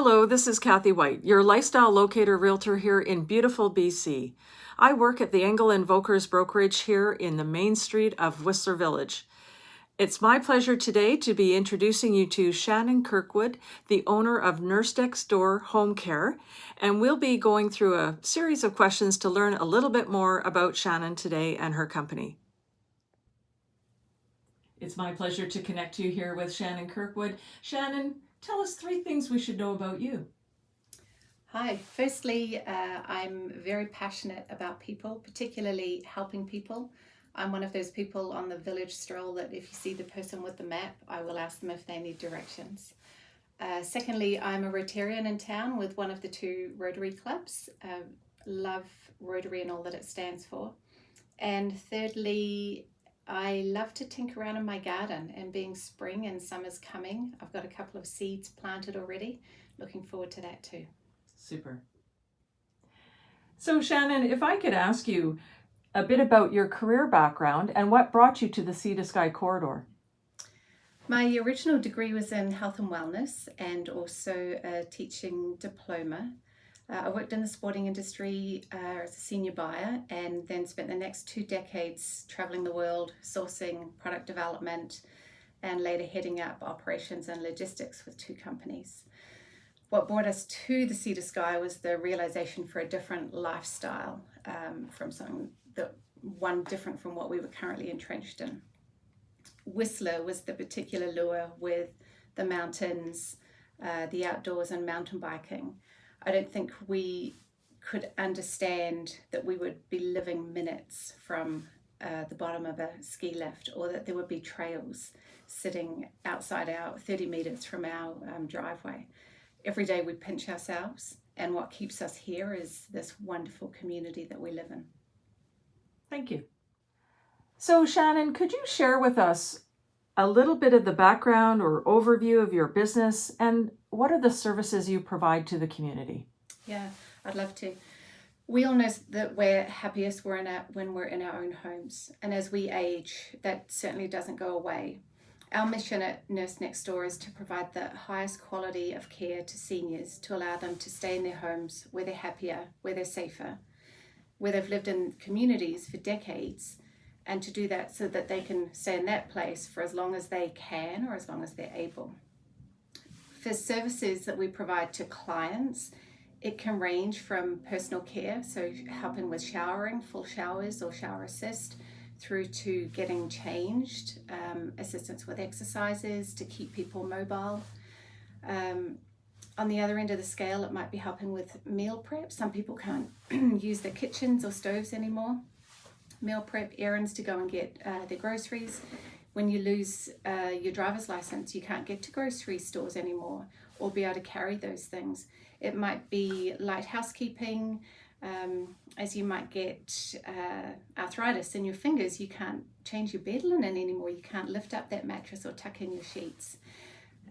Hello, this is Kathy White, your lifestyle locator realtor here in beautiful BC. I work at the Engel and Vokers brokerage here in the main street of Whistler Village. It's my pleasure today to be introducing you to Shannon Kirkwood, the owner of Nurse Next Door Home Care, and we'll be going through a series of questions to learn a little bit more about Shannon today and her company. It's my pleasure to connect you here with Shannon Kirkwood. Shannon, tell us 3 things we should know about you. Hi. Firstly, I'm very passionate about people, particularly helping people. I'm one of those people on the village stroll that if you see the person with the map, I will ask them if they need directions. Secondly, I'm a Rotarian in town with one of the 2 Rotary clubs. Love Rotary and all that it stands for. And thirdly, I love to tinker around in my garden, and being spring and summer's coming, I've got a couple of seeds planted already. Looking forward to that too. Super. So Shannon, if I could ask you a bit about your career background and what brought you to the Sea to Sky corridor. My original degree was in health and wellness and also a teaching diploma. I worked in the sporting industry as a senior buyer and then spent the next 2 decades traveling the world, sourcing product development, and later heading up operations and logistics with 2 companies. What brought us to the Sea to Sky was the realization for a different lifestyle, from something that one different from what we were currently entrenched in. Whistler was the particular lure with the mountains, the outdoors and mountain biking. I don't think we could understand that we would be living minutes from the bottom of a ski lift, or that there would be trails sitting outside 30 meters from our driveway. Every day we pinch ourselves, and what keeps us here is this wonderful community that we live in. Thank you. So Shannon, could you share with us a little bit of the background or overview of your business, and what are the services you provide to the community? Yeah, I'd love to. We all know that we're happiest when we're in our own homes, and as we age, that certainly doesn't go away. Our mission at Nurse Next Door is to provide the highest quality of care to seniors, to allow them to stay in their homes where they're happier, where they're safer, where they've lived in communities for decades, and to do that so that they can stay in that place for as long as they can or as long as they're able. For services that we provide to clients, it can range from personal care, so helping with showering, full showers or shower assist, through to getting changed, assistance with exercises to keep people mobile. On the other end of the scale, it might be helping with meal prep. Some people can't use their kitchens or stoves anymore. Meal prep, errands to go and get their groceries. When you lose your driver's license, you can't get to grocery stores anymore or be able to carry those things. It might be light housekeeping, as you might get arthritis in your fingers. You can't change your bed linen anymore. You can't lift up that mattress or tuck in your sheets.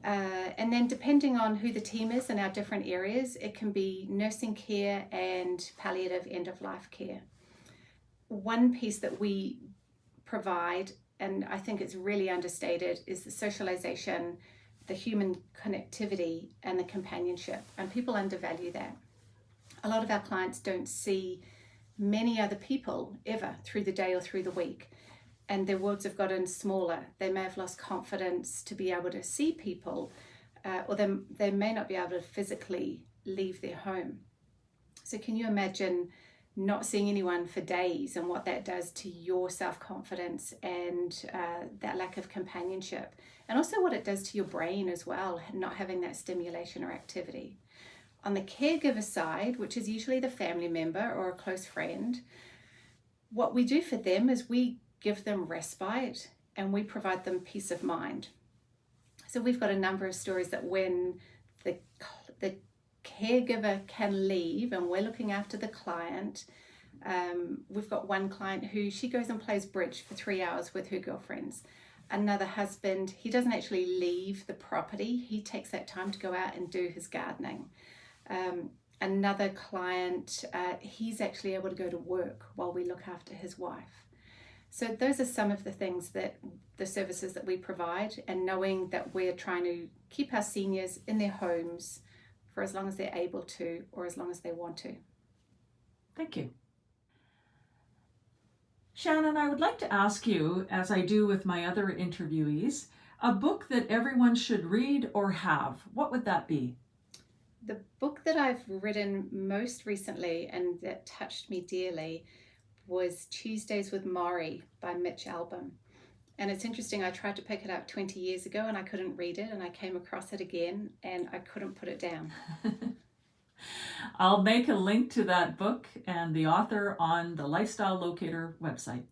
And then depending on who the team is in our different areas, it can be nursing care and palliative end-of-life care. One piece that we provide, and I think it's really understated, is the socialization, the human connectivity, and the companionship. And people undervalue that. A lot of our clients don't see many other people ever through the day or through the week, and their worlds have gotten smaller. They may have lost confidence to be able to see people, or they may not be able to physically leave their home. So can you imagine not seeing anyone for days and what that does to your self-confidence and that lack of companionship, and also what it does to your brain as well, not having that stimulation or activity. On the caregiver side, which is usually the family member or a close friend, what we do for them is we give them respite and we provide them peace of mind. So we've got a number of stories that when the caregiver can leave and we're looking after the client, we've got one client who she goes and plays bridge for 3 hours with her girlfriends. Another husband, he doesn't actually leave the property. He takes that time to go out and do his gardening. Another client, he's actually able to go to work while we look after his wife. So those are some of the things that the services that we provide, and knowing that we're trying to keep our seniors in their homes for as long as they're able to or as long as they want to. Thank you. Shannon, I would like to ask you, as I do with my other interviewees, a book that everyone should read or have. What would that be? The book that I've written most recently and that touched me dearly was Tuesdays with Maury by Mitch Albom. And it's interesting, I tried to pick it up 20 years ago and I couldn't read it, and I came across it again and I couldn't put it down. I'll make a link to that book and the author on the Lifestyle Locator website.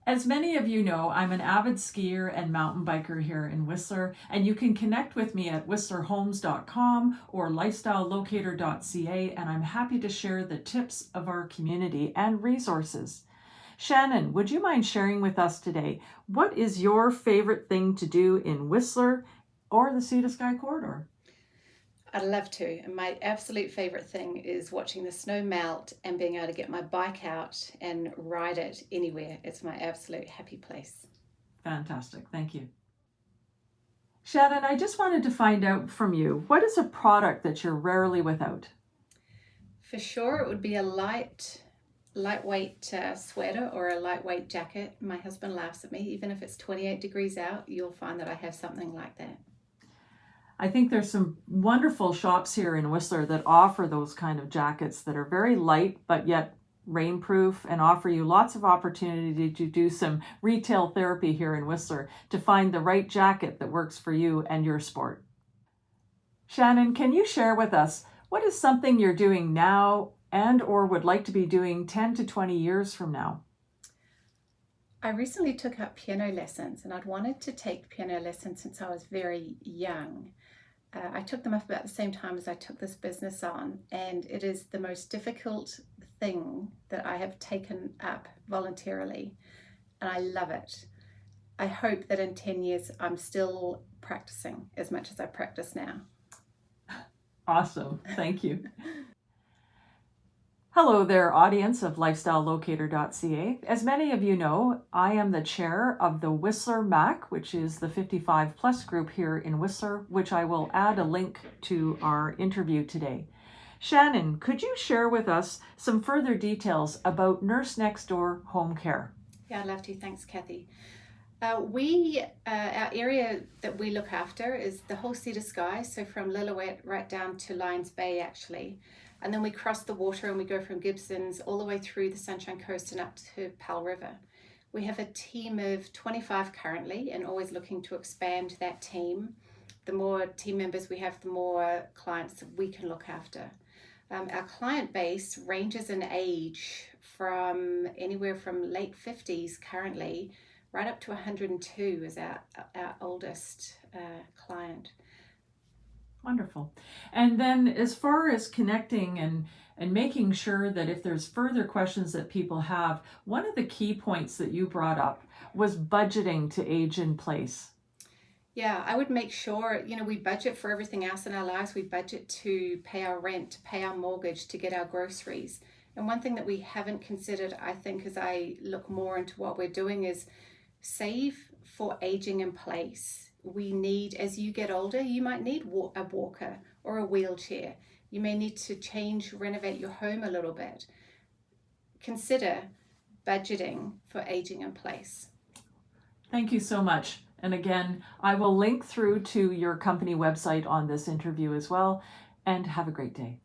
As many of you know, I'm an avid skier and mountain biker here in Whistler, and you can connect with me at whistlerhomes.com or lifestylelocator.ca, and I'm happy to share the tips of our community and resources. Shannon, would you mind sharing with us today, what is your favorite thing to do in Whistler or the Sea to Sky corridor? I'd love to. And my absolute favorite thing is watching the snow melt and being able to get my bike out and ride it anywhere. It's my absolute happy place. Fantastic. Thank you. Shannon, I just wanted to find out from you, what is a product that you're rarely without? For sure, it would be a lightweight sweater or a lightweight jacket. My husband laughs at me. Even if it's 28 degrees out, you'll find that I have something like that. I think there's some wonderful shops here in Whistler that offer those kind of jackets that are very light but yet rainproof and offer you lots of opportunity to do some retail therapy here in Whistler to find the right jacket that works for you and your sport. Shannon, can you share with us what is something you're doing now and or would like to be doing 10 to 20 years from now? I recently took up piano lessons, and I'd wanted to take piano lessons since I was very young. I took them up about the same time as I took this business on, and it is the most difficult thing that I have taken up voluntarily, and I love it. I hope that in 10 years I'm still practicing as much as I practice now. Awesome. Thank you. Hello there, audience of lifestylelocator.ca. As many of you know, I am the chair of the Whistler MAC, which is the 55 plus group here in Whistler, which I will add a link to our interview today. Shannon, could you share with us some further details about Nurse Next Door Home Care? Yeah, I'd love to. Thanks, Kathy. Our area that we look after is the whole Sea to Sky, so from Lillooet right down to Lions Bay, actually. And then we cross the water and we go from Gibsons all the way through the Sunshine Coast and up to Powell River. We have a team of 25 currently and always looking to expand that team. The more team members we have, the more clients we can look after. Our client base ranges in age from anywhere from late 50s currently, right up to 102 is our oldest client. Wonderful. And then as far as connecting and making sure that if there's further questions that people have, one of the key points that you brought up was budgeting to age in place. Yeah, I would make sure, we budget for everything else in our lives. We budget to pay our rent, to pay our mortgage, to get our groceries. And one thing that we haven't considered, I think, as I look more into what we're doing is save for aging in place. We need, as you get older, you might need a walker or a wheelchair. You may need to renovate your home a little bit. Consider budgeting for aging in place. Thank you so much. And again, I will link through to your company website on this interview as well. And have a great day.